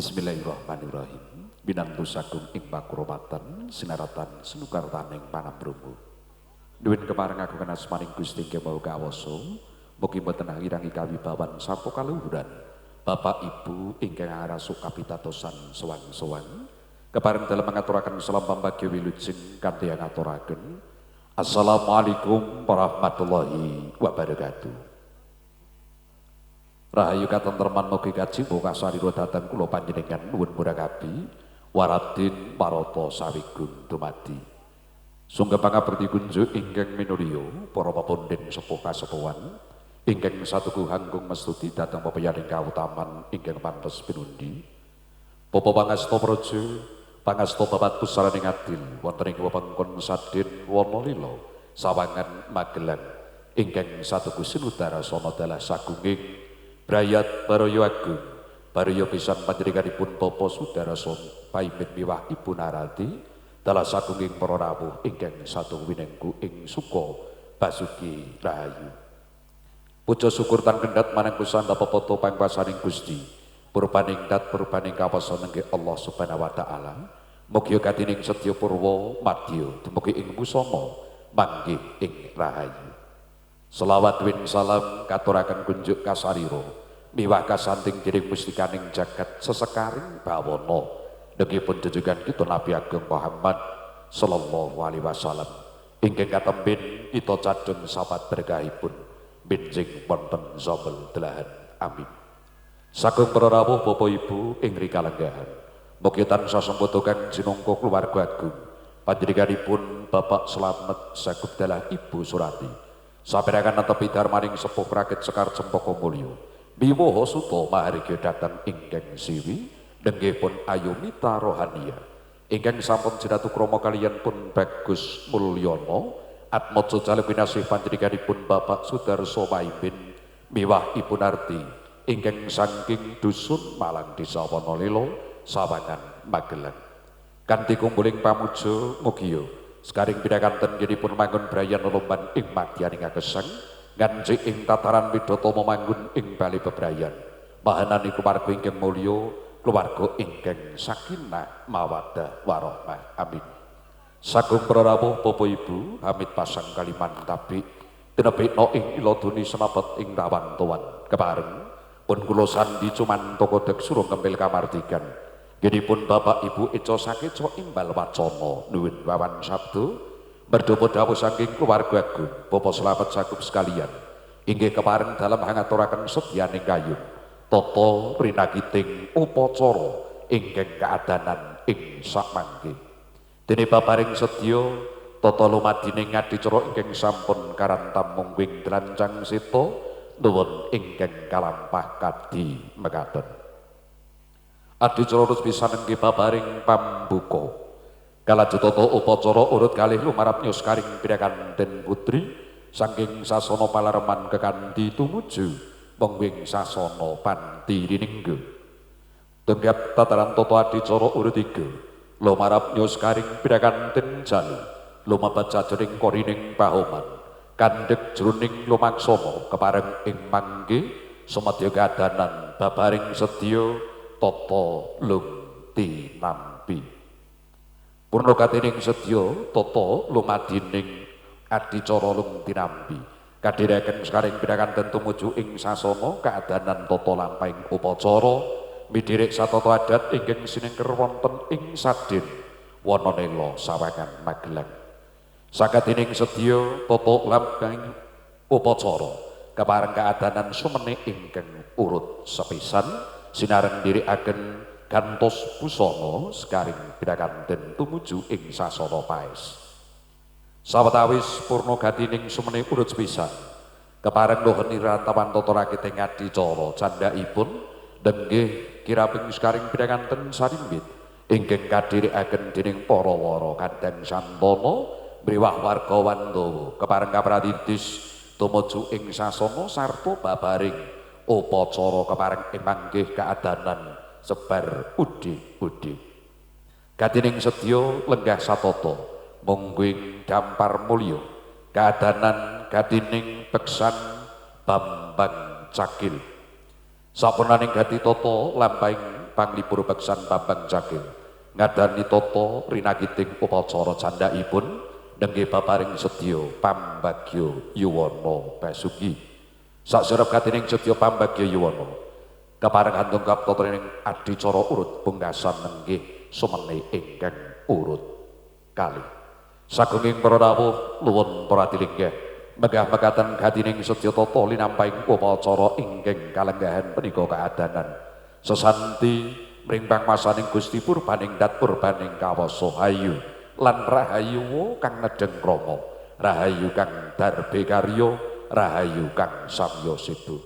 Bismillahirrahmanirrahim. Binantu sagung ing pakurmatan sinaratan senukartaning panambrumbu. Nuwun kepareng agungan asmaning Gusti Kemau Kawoso. Mugi mboten ngirangi kawibawan sarta kaluhuran Bapak Ibu ingkang arasuk kapitatosan sowan-sowan. Kepareng dalem ngaturaken salam pambagya wilujeng kanthi ngaturaken Assalamualaikum warahmatullahi wabarakatuh. Rahayu katentreman mugi kajiwa kasarira dhateng kula panjenengan nuwun murakabi waradin parata sawigung dumadi. Sungguh pangabekti kunjuk ingkang minulya para pepundhen sepuh kasepuhan ingkang satuku hanggung mestuti dhateng pepayaning kautaman ingkang pantes pinundi. Bapa pangasta praja, pangasta babat pusaraning adil wonten ing wewengkon Sadin Wanalila Sawangan Magelang ingkang satuku sinudara sana dalah sagunging Brayat Baraya Agung, Baraya pisan panjenenganipun Bapa Sudarasa paimbit miwah Ibu Narati, dalah sagunging para rawuh ingkang satu winengku ing suka basuki rahayu. Puja syukur tan kendhat manang kusanda pepoto pangwasaning Gusti, purbaning dat purbaning kawasan nggih Allah Subhanahu wa taala. Mugi katining sedya purwa madya dumugi ing busana manggih ing rahayu. Selawat win salam katuraken kunjuk kasarira miwah kasanting dening mustikaning jagat sesekaring bawana nggihipun jejugan kita Nabi Ageng Muhammad sallallahu alaihi wasallam ingkang katemben kita cadheng sabat berkahipun benjing wonten zobel delahan amin. Sagung para rawuh Bapak Ibu ing rikalenggahan mugi tansah sembodokan jinungka keluarga agung panjenenganipun Bapak Slamet Sagut dalah Ibu Surati. Saberakan netepi darmaning sepuh rakit Sekar Cempaka Mulya miwaha suta mahargya dhateng ingkang siwi nenggihipun Ayumita Rohania ingkang sampun jinatukrama kaliyan pun Bagus Mulyana atmaja jaluk winasih panjenenganipun Bapak Sudarso Paimbin miwah Ibu Narti ingkang saking dusun Malang Desa Wanalila Sawangan Magelang kanthi kumpuling pamuja mugi sekaring pinakanten ginipun manggon brayan lelomban ing madyaning gesang nganjing ing tataran widodama manggon ing bali bebrayan mahanani keluarga ingkang mulya keluarga ingkang sakinah mawaddah warahmah amin. Sagung para rawuh Bapak Ibu pamit pasang kaliman tapi tinebekna ing iladuni senabat ing rawantowan kepareng pun kula sandi cumantha kodhek surung kempil kamardikan ginipun Bapak Ibu Eca Sakeca Imbal Wacana nuwun wawan sabda merdopo dawuh saking keluarga agung Bapak Slamet Sakup sekalian inggih kepareng dalem ngaturaken sedyaning kayun tata rinagiting upacara ingkang kaadanan ing samangke dene babaring sedya tata lumadining adicara ingkang sampun karantam mungwing drancang seta nuwun ingkang kalampah kadi mekaten. Adicara terus pisan nggih babaring pambuka. Kalajutata upacara urut kalih lumarap nyuskaring pinakanten putri saking sasana palareman kekanthi tumuju mungwing sasana panti riningga. Tenggap tataran tata adicara urut 3 lumarap nyuskaring pinakanten jalu lumabat jajering korining pahoman kandhek jroning lumaksana kepareng ing mangke sumadya kadanan babaring sedya tata lung tinampi purna katining sedya tata lumadining adicara lung tinampi kadhereken sekaring pinakanten tumuju ing sasana kaadanan tata lampahing upacara midherek satata adat ingkang sinengker wonten ing Sadin Wanalila Sawangan Magelang sakatining sedya tata lampahing upacara kepareng kaadanan sumene ingkang urut sepisan sinareng ndirikaken gantos busana sekaring pinakanten tumuju ing sasana paes. Sawetawis purna gatining sumene urut sepisan kepareng nuhun irantawan tata rakiting adicara candhaipun denggih kiraping sekaring pinakanten sarimbit ingkang kadherekaken dening para wara Kandhang Santana mriwah warga Wandawa kepareng kapradidis tumuju ing sasana sarta babaring upacara kepareng ing manggih kaadanan sebar udhi-udhi. Katining sedya lenggah satata mungguing dampar mulya kaadanan katining beksan Bambang Cakil Sapunaning gati tata lampahing panglipur beksan Bambang Jagil ngadani toto rinagiting upacara candhaipun dengge paparing sedya pambagya yuwana basuki saksirep katining sedya pambagya yuwana kapareng antung kaptotrining adicara urut pungkasan nenggih sumene ingkang urut kalih sagunging para rawuh nuwun pratilingkah megah mekaten gatining sedya tata linampahing upacara ingkang kalenggahan punika kaadanan sesanti mrimpang masaning Gusti purbaning dat purbaning kawasa hayu lan rahayu kang nedeng krama rahayu kang darbe karya rahayu kang samya sedo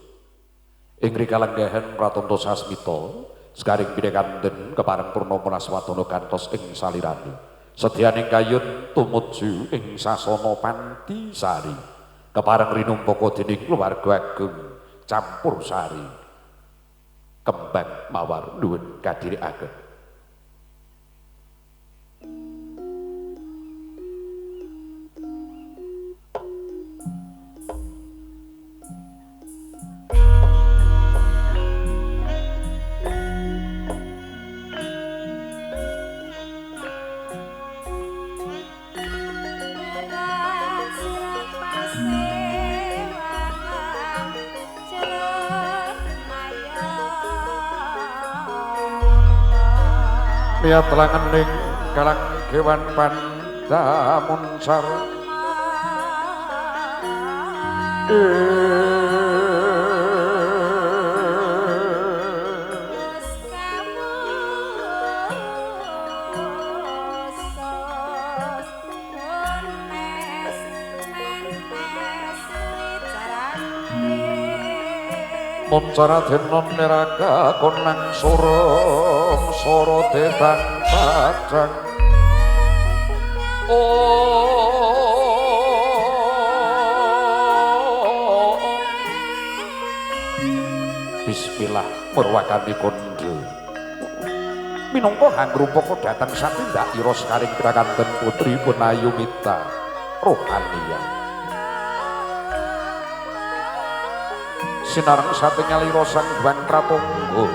ing rikalenggahan pratanta sasmita sekaring pinekanten kepareng purnama naswatana kantos ing salirani sedyaning kayun tumuju ing sasana Pantisari kepareng rinumpaka dening keluarga agung campur sari kembang mawar nuwun kadirikaken lihat langening kalang kewan pandamunsar Moncara denon neraga konang soro dedang padang Bismillah merwakani kondo minangka hangrupaka dhateng satindak ira sekaring pirakanten putri pun Ayumita Rohaniah sinareng satingal ira sang Hyang Pratangga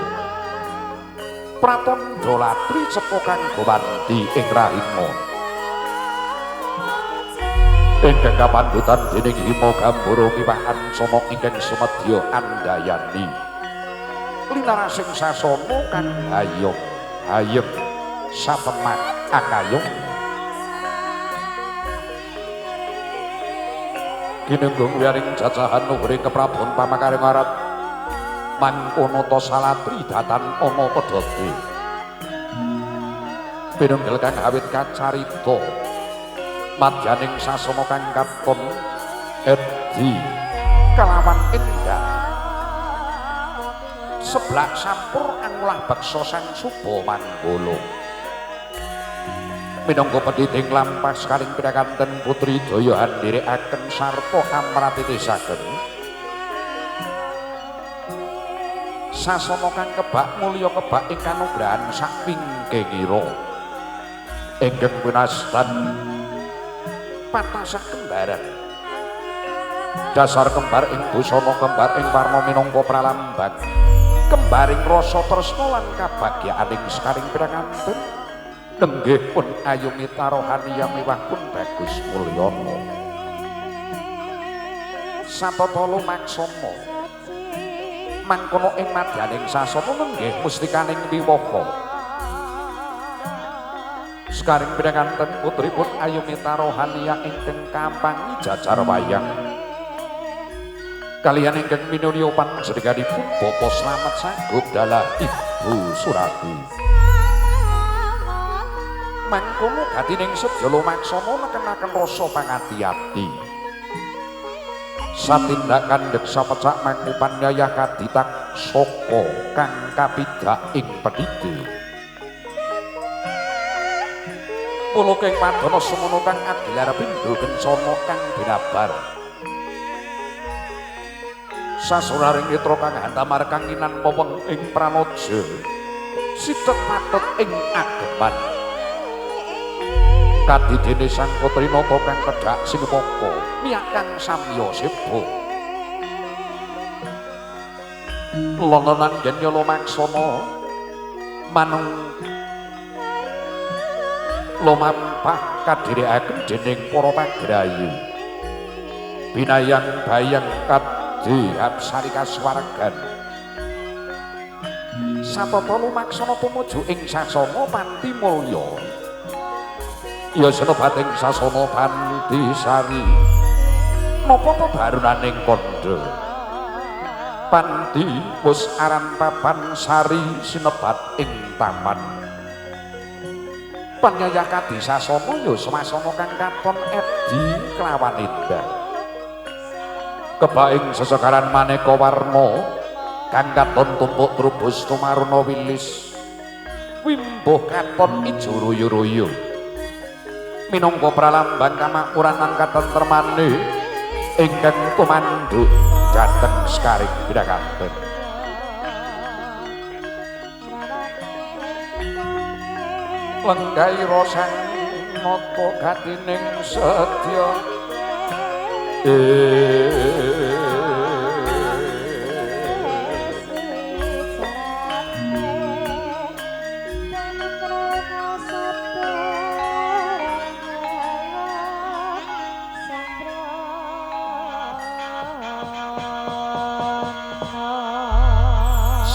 Pratandha latri cepa kanggo wanti ing rahima ingkang kapandhutan dening Hima Gambara Piwahan Soma ingkang sumedya andayani linarasing sasana kang hayem sapemak akayung kinenggung wiyaring jajahan nuhring keprabon pamakaring arat mangkono ta salatri datan ana pedhote pinunggil kang awit kacarita madyaning sasana kang katon edi kelawan endah seblak sampur angulah beksa sang suba manggala minangka pendhiding lampas kaling pirakanten putri daya andherekaken sarta amratitisaken sasana kang kebak mulya kebak ing kanugrahan sak wingkingira ingkang winastan patasak kembaran dasar kembar ing busana kembar ing warna minangka pralambang kembaring rasa tresna lan kabagyaaning sekaring pirakanten nenggih pun Ayumita Rohaniah miwah pun Bagus Mulyana satata lumaksana mangkono ing madyaning sasana nenggih mustikaning wiwaha sekaring pinakanten putripun Ayumita Rohaniah ingkang kampangi jajar wayang kaliyan ingkang minulya panjenenganipun Bapa Slamet Sanggup dalah Ibu Surati mangkono gatining sedya lumaksana nekenaken rasa pangati-ati satindakan deksa pecak mangkupan yayah kaditak saka kang kapidak ing pedhite mula keng padana semono kang adilar pindho kencana kang binabar sasuraring netra kang hantamar kang inan meweng ing pranaja sitet patut ing ageman kadidene sang putri nata kang kedhak sing moko miyak kang samya seba lolonan yen lumaksana manung lumampah kadhirikaken dening para pagrayu binayang bayang kadhe absari kasuwargan satata lumaksana tumuju ing sasana Panti Mulya ya senebating sasana Panti Sari napa pebarunaning kandha Panti wis aran papan sari sinebat ing taman panyaya kadhi sasana ya swasana kang katon edi kelawan indah kebaing sesekaran maneka warna kang katon tumpuk trubus tumaruna wilis wimbuh katon ijo royo-royo minangka pralambang kamakmuran lan katentremane ingkang tumanduk dhateng Sekaring Pidhakanten lenggaira sang nata gatining sedya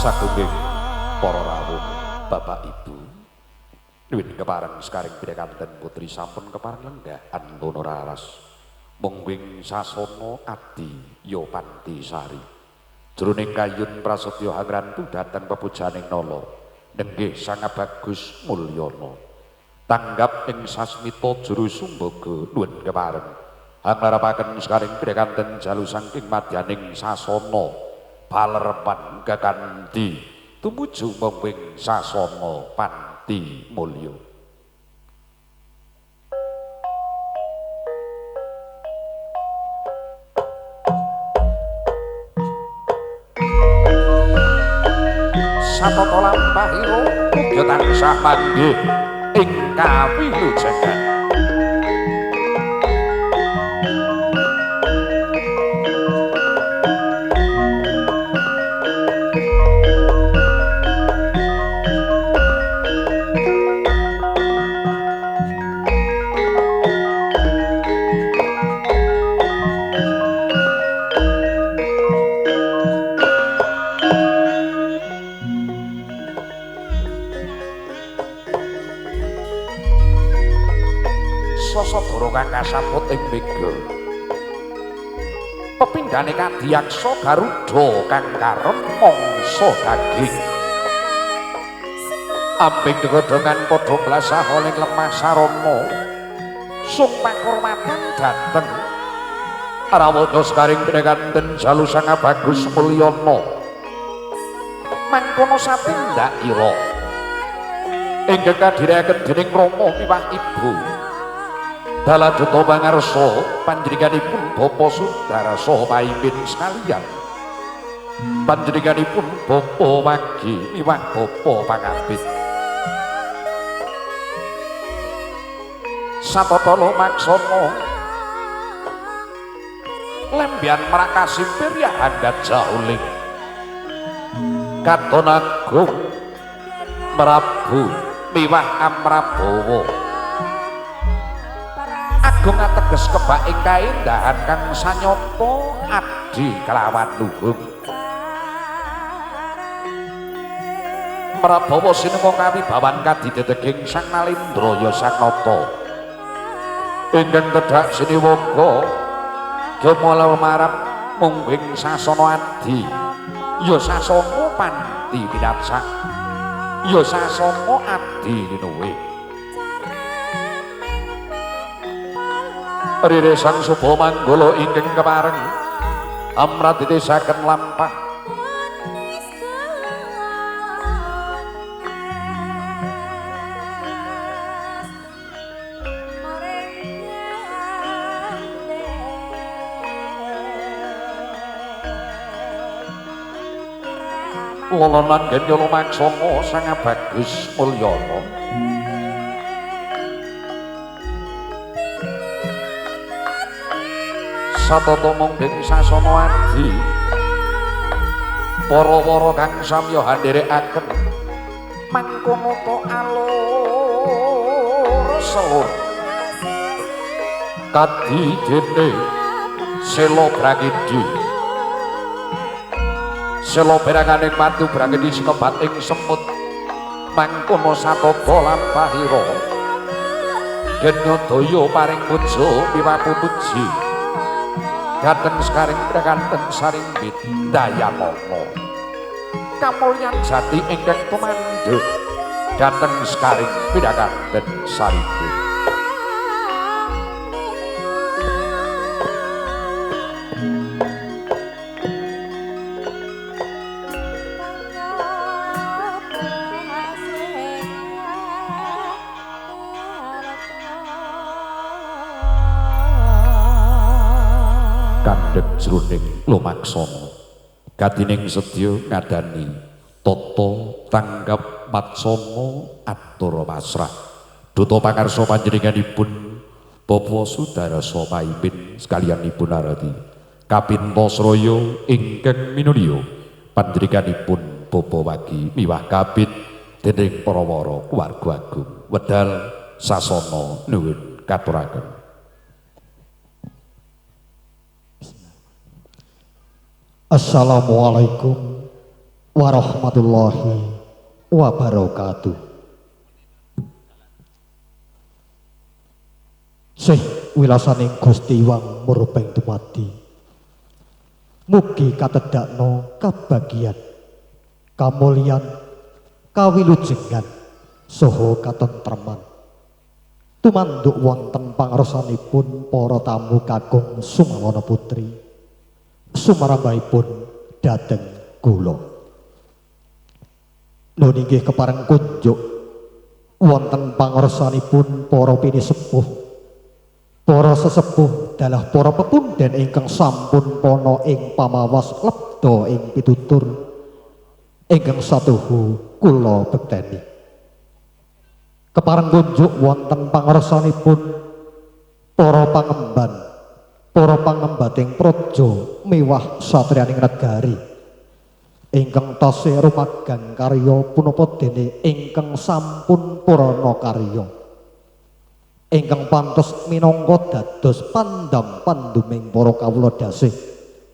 satunggiling para rawuh Bapak Ibu nuwun kepareng Sekaring Pidhakanten putri sampun kepareng lenggah antuna raras mungguing sasana adi ya Panti Sari jroning kayun prasetya hangrantu dhateng pepujaning nala nenggih Sang Bagus Mulyana tanggap ing sasmita juru sumbaga nuwun kepareng hangarapaken Sekaring Pidhakanten jalu saking madyaning sasana palerepan kakanthi tumuju mungguing sasana Panti Mulya satata lampahira uga tansah manggih ing kawilujengan Sasadara kang kasambut ing mega pepindhane kadiyaksa Garuda kang karem mangsa daging ambing degodongan padha blasah ning lemah sarana sung pakurmatan dhateng rawuh Sekaring Pidhakanten jalu Sang Bagus Mulyana mangkono satindakira ingkang kadhirikaken dening Rama miwah Ibu Daladuta pangarsa panjenenganipun Bapa Sudara saha paimpin sekalian panjenenganipun Bapa Wagi miwah Bapa Pangabit satata lumaksana lembyan Mrakasimpir ya anggat jauling Katon Agung Prabu miwah Amrabawa Agung ateges kebak ing kaendahan kang sanyata adi kelawan luhung Prabawa sinuka kawibawan kadidedeging Sang Nalendra ya Sanata ingkang tedhak siniwaga gemala marap mungguing sasana adi ya sasana Panti Pinatsak ya sasana adi linuwih Riresan Suba Manggala ingkang kepareng amraditesaken lampah lolonan genya lumaksana Sang Bagus Mulyana satata mungking sasana adi para-para kang samya handherekaken mangkono to alur selur kadi dene selo brangidi selo beranganing matu brangidi sinebat ing semut mangkono sataba lampahira Genyodaya paring puja miwaku puji dateng sekaring prakanten sarimbit dayamana kamulyan jati ingkang tumandhut dateng sekaring prakanten sarimbit kandhek jroning lumaksana kadining sedya ngadani tata tanggap matsana atura pasrah duta pakarsa panjenenganipun Bapa Sudarasa Maimin sekaliyanipun naradi kapinta sraya ingkang minulya panjenenganipun Bapa Wagi miwah kabit dening para wara keluarga agung wedal sasana nuwun katuraken. Assalamualaikum warahmatullahi wabarakatuh. Sih wilasaning Gusti Wang Murbeng dumadi. Mugi katedhakno kabagian, kamulyan, kawilujengan saha katentreman. Tumanduk wonten pangarsanipun para tamu kakung Sumawana Putri. Sumarambahipun dhateng kula. Lho nggih kepareng kunjuk wonten pangarsanipun para pinisepuh, para sesepuh dalah para pepundhen ingkang sampun pana ing pamawas lebda ing pitutur ingkang satuhu kula bekteni. Kepareng kunjuk wonten pangarsanipun para pangemban, para pangembating praja miwah satriyaning negari ingkang tasih rumagang karya punapa dene ingkang sampun purana karya ingkang pantes minangka dados pandam panduming para kawula dasih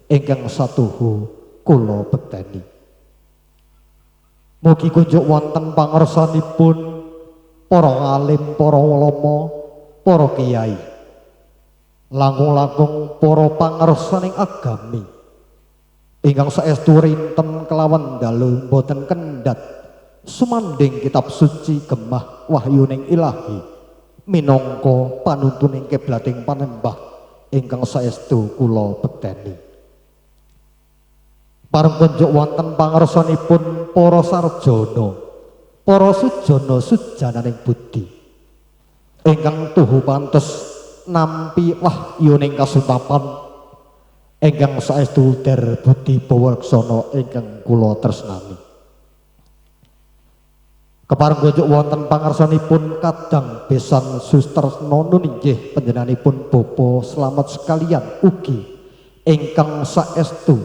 ingkang satuhu kula bekteni. Mugi kunjuk wonten pangarsanipun para alim, para ulama, para kiai, langkung-langkung para pangarsaning agami ingkang saestu rinten kelawan dalu boten kendhat sumanding kitab suci gemah wahyuning ilahi minangka panuntuning kiblating panembah ingkang saestu kula bekteni. Pareng kunjuk wonten pangarsanipun para sarjana, para sujana sujananing budi ingkang tuhu pantes nampi wahyuning kasuntapan ingkang saestu der budi bawaksana ingkang kula tresnani. Kepareng kunjuk wonten pangarsanipun kadang besan Sustresna nuninggih panjenenganipun Bapa Slamet sekalian ugi ingkang saestu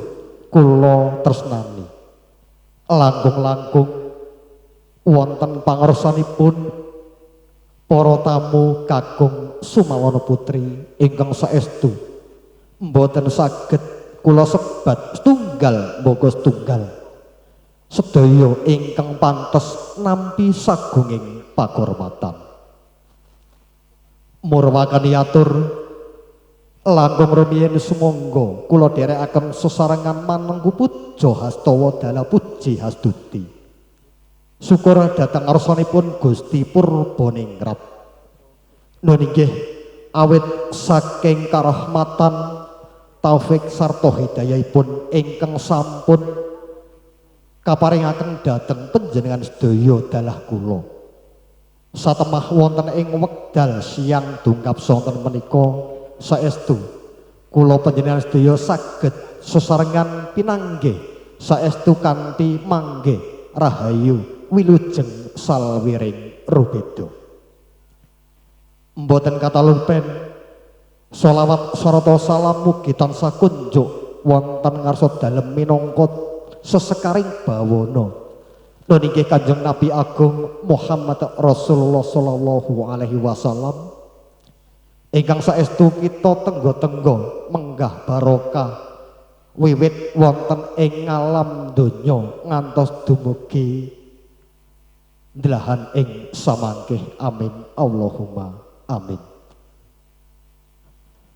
kula tresnani. Langkung-langkung wonten pangarsanipun para tamu kakung Sumawana Putri ingkang saestu mboten saged kula sebat setunggal mboko setunggal sedaya ingkang pantes nampi sagunging pakurmatan. Murwakani atur langkung rumiyin sumangga kula dherekaken sesarengan manengku puja hastawa dala puji hastuti. Syukur dhateng ngarsanipun Gusti Purbaningrat. Nun inggih awit saking karahmatan taufik sarta hidayahipun ingkang sampun kaparingaken dhateng panjenengan sedaya dalah kula. Satemah wonten ing wekdal siang dungkap sonten menika saestu kula panjenengan sedaya saged sesarengan pinanggih saestu kanthi manggih rahayu wilujeng salwiring rubeda. Mboten katalupen sholawat sarta salam mugi tansah kunjuk wonten ngarsa dalem minangka sesekaring bawana niki Kanjeng Nabi Agung Muhammad Rasulullah sallallahu alaihi wasallam ingkang saestu kita tenggo-tenggo menggah barokah wiwit wonten ing alam donya ngantos dumugi ndelahan ing samangkih. Amin Allahumma amin.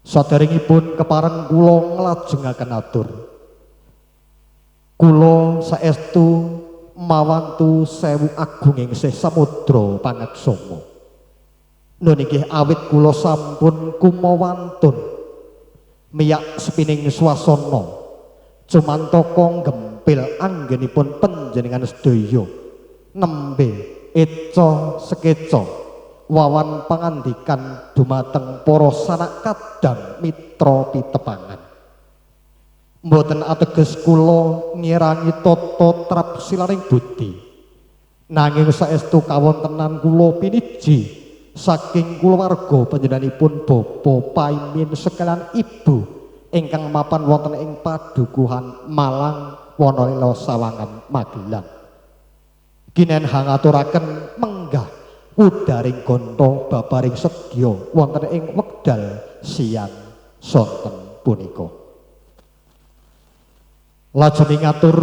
Saderengipun kepareng kula nglajengaken atur, kula saestu mawantu sewu agunging sih samudra pangaksama. Niki awit kula sampun kumawantun miyak sepining swasana cumantaka gempil anggenipun panjenengan sedaya nembe eca sekeca wawan pangandikan dumateng para sanak kadang mitra pitepangan. Mboten ateges kula ngirangi tata trap silaring budi, nanging saestu kawontenan kula piniji saking kulawarga panjenenganipun bapa paimin sekalian ibu ingkang mapan wonten ing padukuhan Malang Wonolilo Sawangan Magelang. Kinenhang ngaturaken menggah udaring gonto babaring sedya wonten ing wekdal siang sonten punika. Lajeng ngatur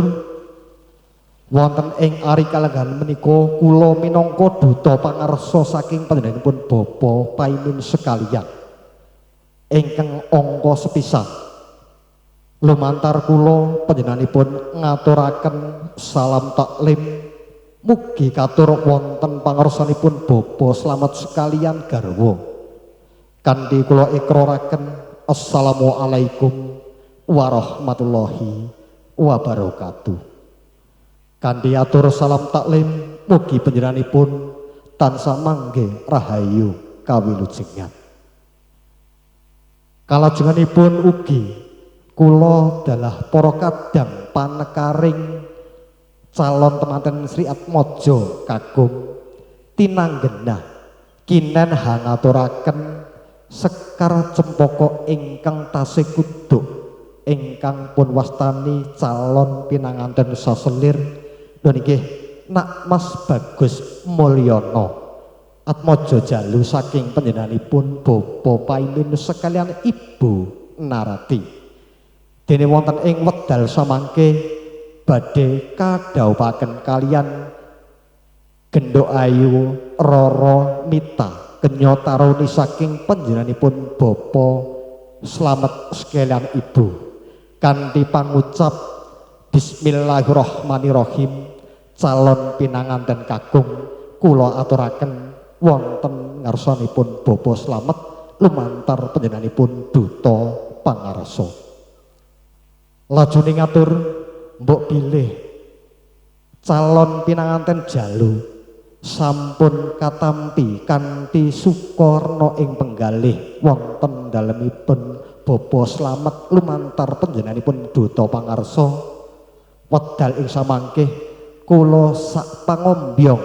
wonten ing ari kalenggan menika kula minangka duta pangarsa saking panjenenganipun bapa paimin sekalian ingkang angka sepisan lumantar kula panjenenganipun ngaturaken salam taklim mugi katur wonten pangarsanipun bapa slamet sekalian garwa kanthi kula ikraraken assalamualaikum warahmatullahi wabarakatuh. Kanthi atur salam taklim mugi panjenenganipun tansah mangke rahayu kawilujengan. Kalajenganipun ugi kula dalah para kadang panekaring calon temanten Sri Atmaja kakung tinanggenah kinen hangaturaken sekar cempaka ingkang tasih kuduk ingkang pun wastani calon pinanganten saselir nggih Nak Mas Bagus Mulyono Atmaja Jalu saking panjenenganipun bapa paimin sekalian Ibu Narati. Dene wonten ing wekdal samangke badhe kadhawuhaken kalian Gendhok Ayu Roro Mita kenya taruni saking panjenenganipun bapa slamet sekalian Ibu kanthi pangucap Bismillahirrahmanirrahim. Calon pinanganten kakung kula aturaken wonten ngarsanipun bapa slamet lumantar panjenenganipun duta pangarsa. Lajune ngatur mbok bilih calon pinanganten Jalu sampun katampi kanthi sukarna ing penggalih wonten dalemipun bapa slamet lumantar panjenenganipun duta pangarsa. Wedal ing samangke kula sak pangombyong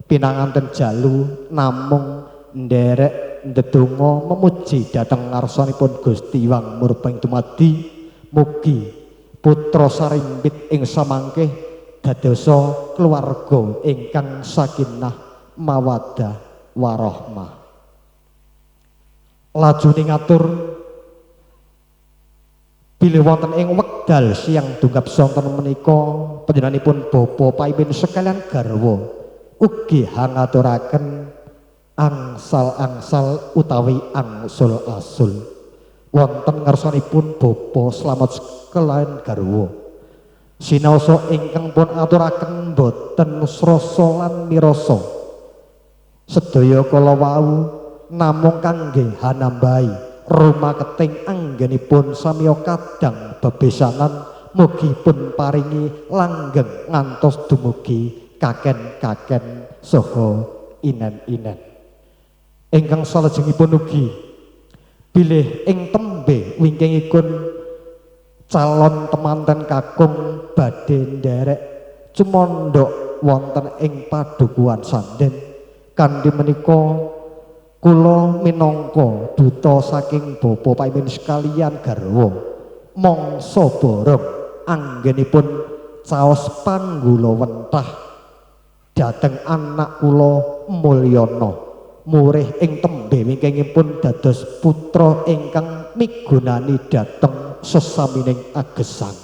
pinanganten Jalu namung nderek ndedonga memuji dhateng ngarsanipun Gusti Hyang Murbeng dumadi mugi putra sarimbit ing samangke dadosa keluarga ingkang sakinah mawaddah warahmah. Lajune ngatur bilih wonten ing wekdal siang tunggap sonten menika panjenenganipun bapa paimin sekalian garwa ugi hangaturaken angsal-angsal utawi angsul-asul wonten ngarsanipun bapa slamet sekalian garwa sinaosa ingkang pun aturaken boten srasa lan mirasa sedaya kala wau namung kangge hanambahi rumah keting anggenipun samya kadang bebesanan mugi pun paringi langgeng ngantos dumugi kaken-kaken saha inen-inen. Ingkang salajengipun ugi bilih ing tembe wingkingipun calon temanten kakung badhe nderek cumondhok wonten ing padukuhan Sanden kanthi menika kula minangka duta saking bapa paimin sekalian garwa mangsa bareng anggenipun caos panggula wentah dhateng anak kula Mulyana murih ing tembe wingkingipun dados putra ingkang migunani dhateng sesamining agesang.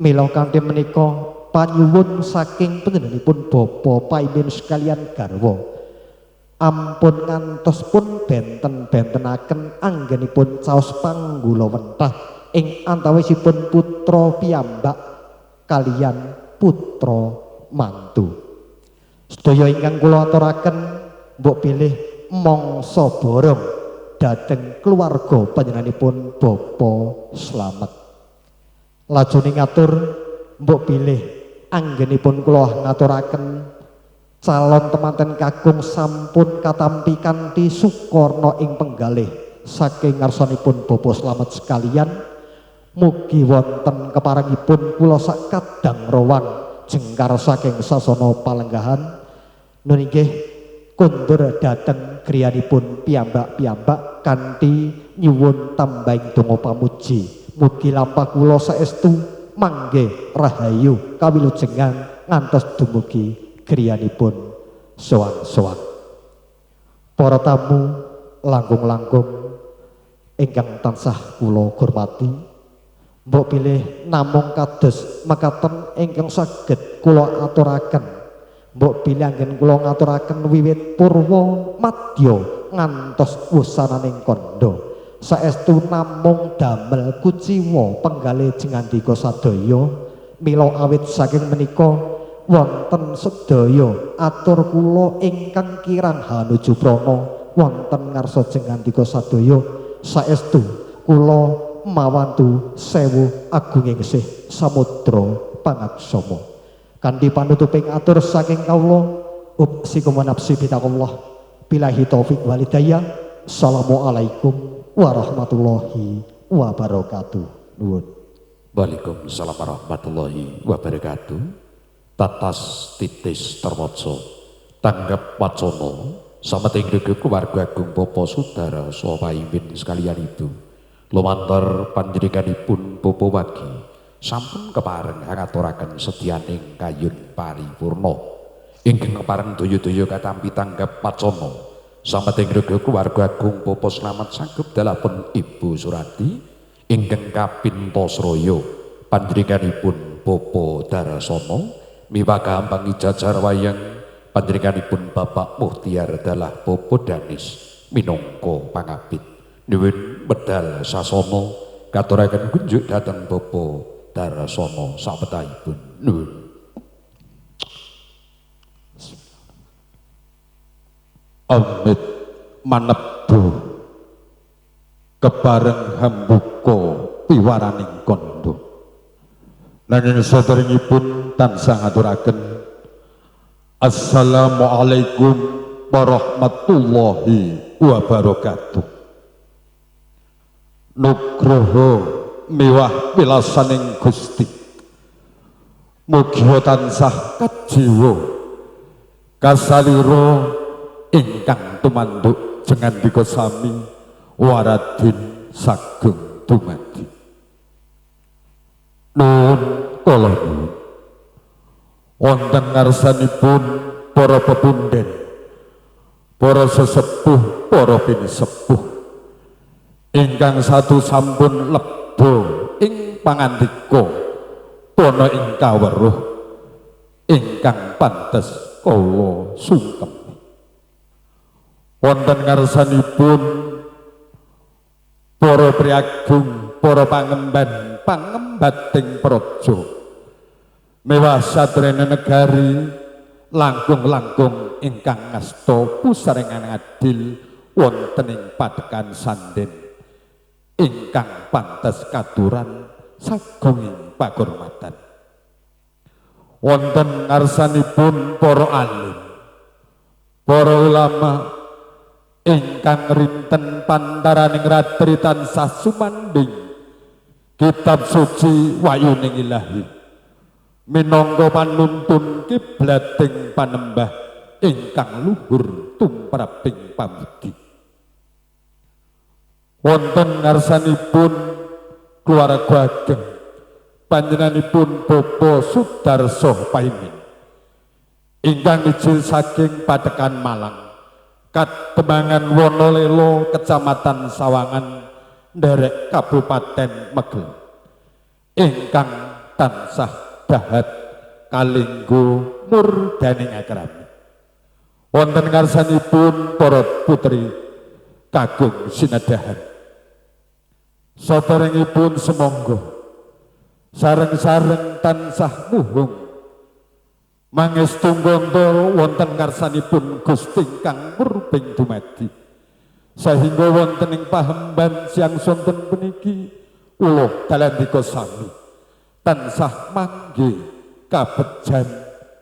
Mila kanthi menika panyuwun saking panjenenganipun Bapa Paimin sekalian garwa ampun ngantos pun benten-bentenaken anggenipun caos panggula wentah ing antawisipun putra piyambak kaliyan putra mantu. Sedaya ingkang kula aturaken mbok pilih mangsa borong dhateng keluarga panjenenganipun Bapa Slamet. Lajune ngatur mbok pilih anggenipun kula ngaturaken calon temanten kakung sampun katampi kanthi sukarna ing penggalih saking ngarsanipun Bapa Slamet sekalian. Mugi wonten keparengipun kula sak kadang rawang jengkar saking sasana palenggahan nun inggih kundur dhateng griyanipun piyambak-piyambak kanthi nyuwun tambahing donga pamuji. Mugi lampah kula saestu mangke rahayu kawilujengan ngantos dumugi griyanipun sowan-sowan. Para tamu langkung-langkung ingkang tansah kula hormati, mbok pilih namung kados mekaten ingkang saged kula aturaken. Mbok pilih anggen kula ngaturaken wiwit purwa madya ngantos wusananing kandha. Saestu namung damel kuciwa penggalih jengandika sadaya. Mila awit saking menika wonten sedaya atur kula ingkang kirang hanuju prana wonten ngarsa jengandika sadaya saestu kula mawantu sewu agunging sih samudra pangaksama. Kanthi panutuping atur saking kawula upsikum wa nafsi bitakallah billahi taufik wal hidayah. Assalamualaikum warahmatullahi wabarakatuh. Nuwun. Waalaikumsalam warahmatullahi wabarakatuh. Tatas titis terwaca tanggap wacana sameting gregeg keluarga agung Bapa Sudara saha Paimin sekalian ibu. Lumantar panjenenganipun Bapa Wagi sampun kepareng ngaturaken sedyaning kayun paripurna ingkang kepareng daya-daya katampi tanggap wacana sameting gregeg keluarga agung Bapa Slamet saged dalapun Ibu Surati ingkang kapinto sraya panjenenganipun Bapa Darasana miwah gampang ijajar wayang panjenenganipun Bapak Muhtiar dalah Bapa Danis minangka pangabit nuwun medal sasana katuraken kunjuk dhateng Bapa Darasana sapetahipun nuwun. Amit manebbu kebareng hambuka piwaraning kandha nanging saderengipun tansah ngaturaken assalamualaikum warahmatullahi wabarakatuh. Nugroho miwah wilasaning Gusti mugi tansah kajiwa kasalira ingkang tumanduk jengandika sami waradin sageng dumadi. Nuwun kala nuwun wonten ngarsanipun para pepundhen, para sesepuh, para pinisepuh ingkang satu sampun leba ing pangandika pana ing kaweruh ingkang pantes kala sungkem. Wonten ngarsanipun para priagung, para pangemban, pangembating praja mewah satrene negari langkung-langkung ingkang ngasta pusarengan adil wonten ing padekan sanden ingkang pantes katuran sagunging pakurmatan. Wonten ngarsanipun para alim, para ulama ingkang rinten pantaraning ratri tansah sumanding kitab suci wayuning ilahi minangka panuntun kiblating panembah ingkang luhur tumraping pamudi. Wonten ngarsanipun keluarga ageng panjenenganipun Bapa Sudarso Paimin ingkang ijil saking Padekan Malang, Kademangan Wonolelo, Kecamatan Sawangan, nderek Kabupaten Megel, ingkang tansah dahat kalinggo murdaning akrami. Wonten ngarsanipun para putri kagung sinedhahan. Saderengipun semangga sareng-sareng tansah muhung mangestu nggonto wonten ngarsanipun Gusti ingkang murbing dumadi. Sahingga wonten ing pahemban siang sonten puniki kula dalandika sami tansah manggih kabejan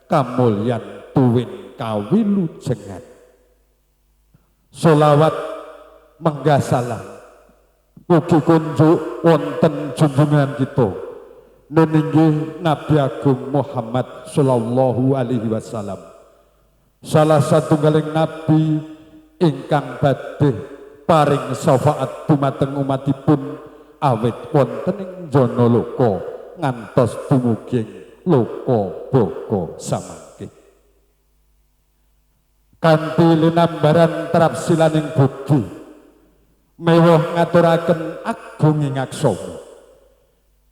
kamulyan tuwin kawilujengan. Solawat menggasalah mugi kunjuk wonten junjungan kita nuninggih Nabi Agung Muhammad sallallahu alaihi wasallam, salah satunggaling nabi ingkang badhe paring syafaat dumateng umatipun awit wonten ing jana loka ngantos dumugi loka baka samangke. Kanthi linambaran trapsilaning budi mewah ngaturaken agunging aksama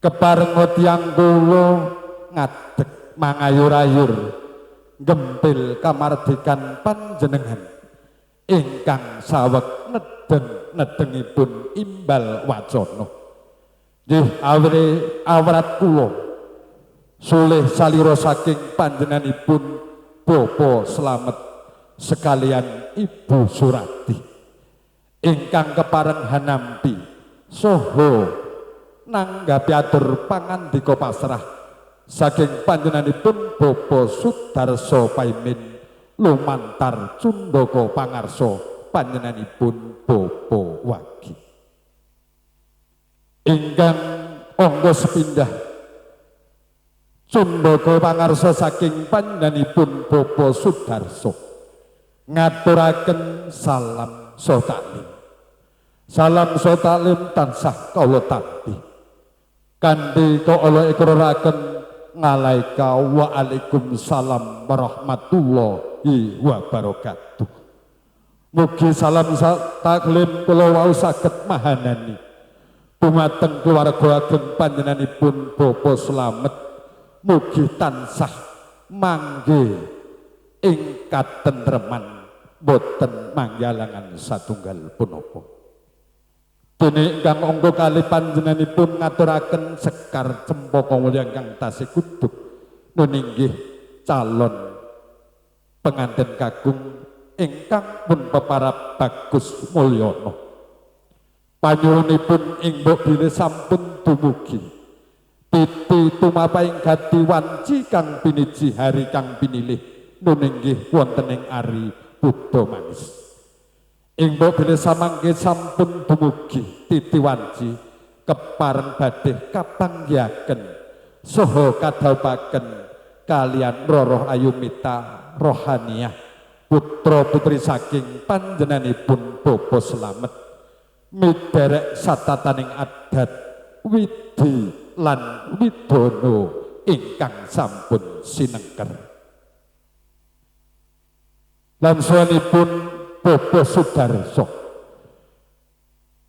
keparenga tiyang kula ngadeg mangayur-ayur gempil kamardikan panjenengan ingkang saweg nedeng-nedengipun imbal wacana. Nggih awrat kula sulih salira saking panjenenganipun Bapa Slamet sekalian Ibu Surati ingkang kepareng hanampi saha nanggapi atur pangandika pasrah saking panjenenganipun Bapa Sudarso Paimin lumantar Cundaka pangarsa panjenenganipun Bapa Wagi ingkang angga sepindhah Cundaka pangarsa saking panjenenganipun Bapa Sudarso ngaturaken salam saha taklim. Salam saha taklim tansah kawula tampi kanthi kawula ikraraken ngalaika wa Waalaikumsalam warahmatullahi wabarakatuh. Mugi salam taklim kula wau saged mahanani dumateng keluarga ageng panjenenganipun Bapa Slamet, mugi tansah manggih ing katentreman boten mangyalangan satunggal punapa. Dene ingkang angka kalih panjenenganipun ngaturaken sekar cempaka mulya ingkang tasih kuduk nuninggih calon pengantin kagung ingkang pun peparab Bagus Mulyana. Panyuwunipun ing mbok bilih sampun dumugi titi tumapaing gati wanci kang piniji hari kang pinilih nuninggih wonten ing ari Buddha manis. Ing mbok bilih samangke sampun dumugi titi wanci kepareng badhe kapanggihaken saha kadhawuhaken kalian Roroh Ayumita rohaniah putra putri saking panjenenganipun Bapa Slamet miderek satataning adat widi lan widono ingkang sampun sinengker. Lan sawanipun Bapa Sudarso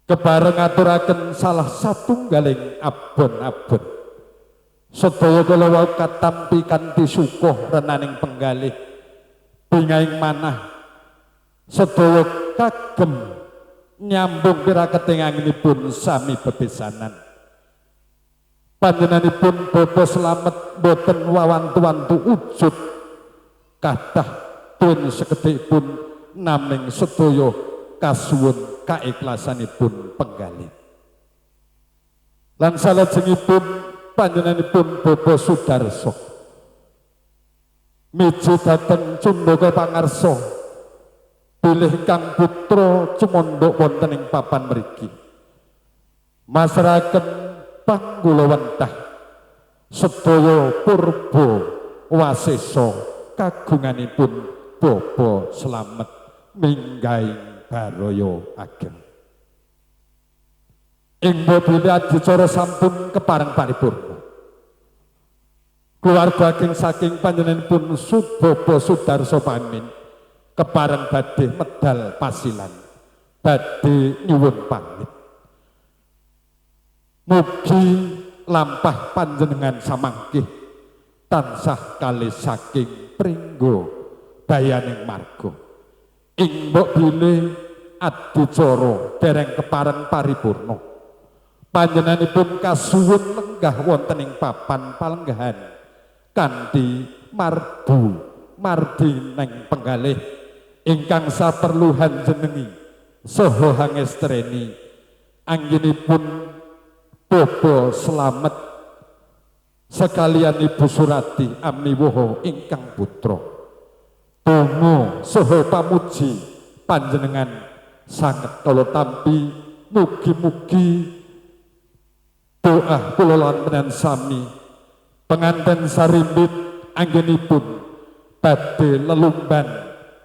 kepareng ngaturaken salah satunggaling abon-abon sedaya kula wau katampi kanthi sukuh renaning penggalih bingaing manah sedaya kagem nyambung piraketing anginipun sami bebesanan. Panjenenganipun Bapa Slamet boten wawantu-wantu wujud kathah pun sekedhikipun naming sedaya kasuwun kaikhlasanipun penggalih. Lan salajengipun panjenenganipun Bapa Sudarso miji dhateng Cundaka pangarsa bilih kang putra cumondhok wonten ing papan mriki masrahaken panggula wentah sedaya purba wasesa kagunganipun Bapa Slamet minggahing baraya ageng. Ing bilih adicara sampun kepareng paripurna keluarga saking panjenenganipun Subaba Sudarso Pamin kepareng badhe medal pasilan badhe nyuwun pamit. Mugi lampah panjenengan samangkih tansah kalih saking pringgo dayaning marga ing mbok bilih adicara dereng kepareng paripurna panjenenganipun kasuwun lenggah wonten ing papan palenggahan kanthi mardi neng penggalih ingkang saperluhan jenengi saha hangestreni anggenipun Bobo Slamet sekalian Ibu Surati Amniwoho ingkang putra donga saha pamuji panjenengan sanget kala tampi mugi-mugi doa kula lan panjenengan sami penganten sarimbit anggenipun badhe lelumban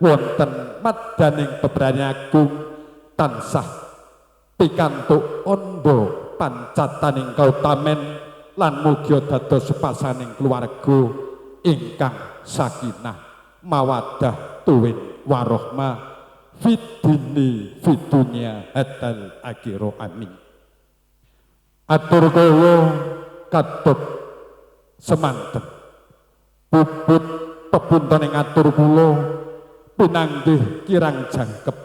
wonten madyaning bebrayang agung tansah pikantuk anda pancataning kautamen lan mugi dados pasaning keluarga ingkang sakinah mawaddah tuwin warahmah fidini fidunya hatal akhirah amin. Atur kula katut semanten puput pepuntening atur kula pinanggih kirang jangkep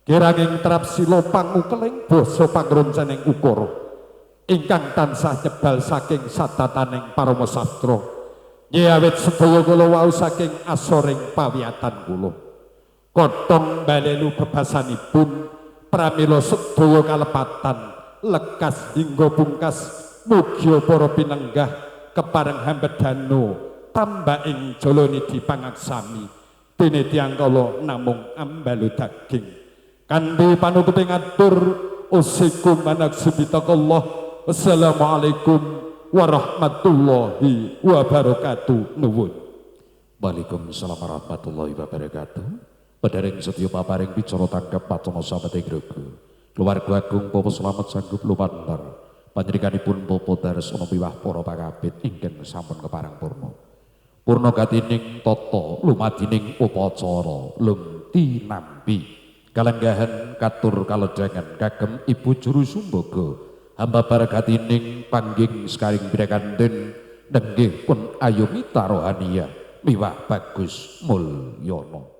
kiranging trap sila pangukeling basa pangroncaning ukara ingkang tansah nyebal saking satataning parama sastra nyawit sedaya kula wau saking asoring pawiyatan kula kotong balelu bebasanipun pramila sedaya kalepatan lekas hingga pungkas mugi para pinenggah kepareng hambedano tambah ing jalani dipangaksami dene tiyang kala namung ambalu daging kanthi panututing atur usikum manaksibitakallah wassalamualaikum warahmatullahi wabarakatuh nuwun. Waalaikumsalam warahmatullahi wabarakatuh. Padaring sedya paparing bicara tanggap patono sabete grogo keluarga agung Bapak Slamet sanggup lumantar panjenenganipun Bapak Darsono miwah para pakabit ingkang sampun keparang purna katining tata lumadining upacara lumti nampi kalenggahan katur kalejangan kagem Ibu Juru Sumbaga hamba barakatining pangging sekaring birakanten nenggih pun ayumita rohania miwah bagus mulyono.